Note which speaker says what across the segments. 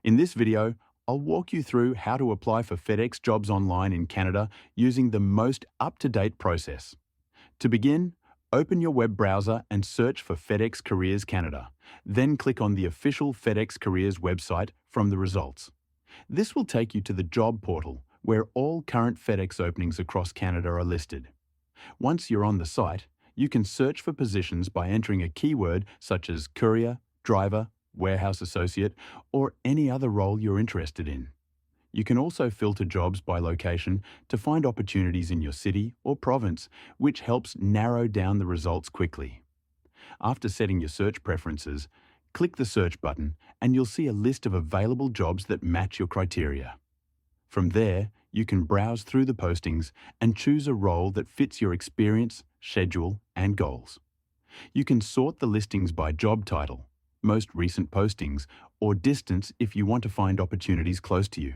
Speaker 1: In this video, I'll walk you through how to apply for FedEx jobs online in Canada using the most up-to-date process. To begin, open your web browser and search for FedEx Careers Canada. Then click on the official FedEx Careers website from the results. This will take you to the job portal, where all current FedEx openings across Canada are listed. Once you're on the site, you can search for positions by entering a keyword such as courier, driver, warehouse associate, or any other role you're interested in. You can also filter jobs by location to find opportunities in your city or province, which helps narrow down the results quickly. After setting your search preferences, click the search button and you'll see a list of available jobs that match your criteria. From there, you can browse through the postings and choose a role that fits your experience, schedule, and goals. You can sort the listings by job title, most recent postings, or distance if you want to find opportunities close to you.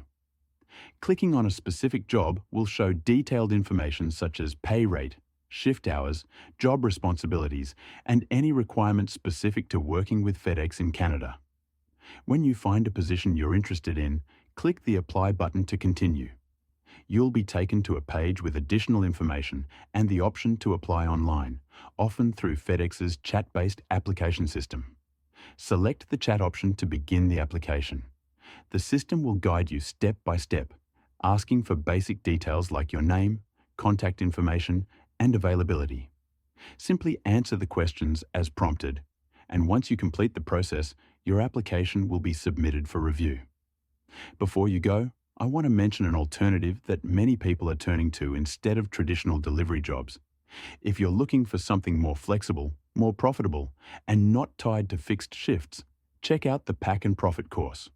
Speaker 1: Clicking on a specific job will show detailed information such as pay rate, shift hours, job responsibilities, and any requirements specific to working with FedEx in Canada. When you find a position you're interested in, click the Apply button to continue. You'll be taken to a page with additional information and the option to apply online, often through FedEx's chat-based application system. Select the chat option to begin the application. The system will guide you step by step, asking for basic details like your name, contact information, and availability. Simply answer the questions as prompted, and once you complete the process, your application will be submitted for review. Before you go, I want to mention an alternative that many people are turning to instead of traditional delivery jobs. If you're looking for something more flexible, more profitable, and not tied to fixed shifts, check out the Pack and Profit course.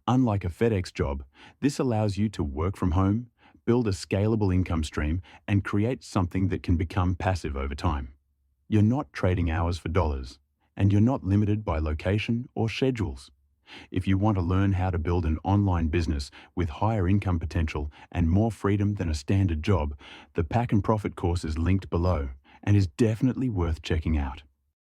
Speaker 1: Unlike a FedEx job, this allows you to work from home, build a scalable income stream, and create something that can become passive over time. You're not trading hours for dollars, and you're not limited by location or schedules. If you want to learn how to build an online business with higher income potential and more freedom than a standard job, the Pack and Profit course is linked below and is definitely worth checking out.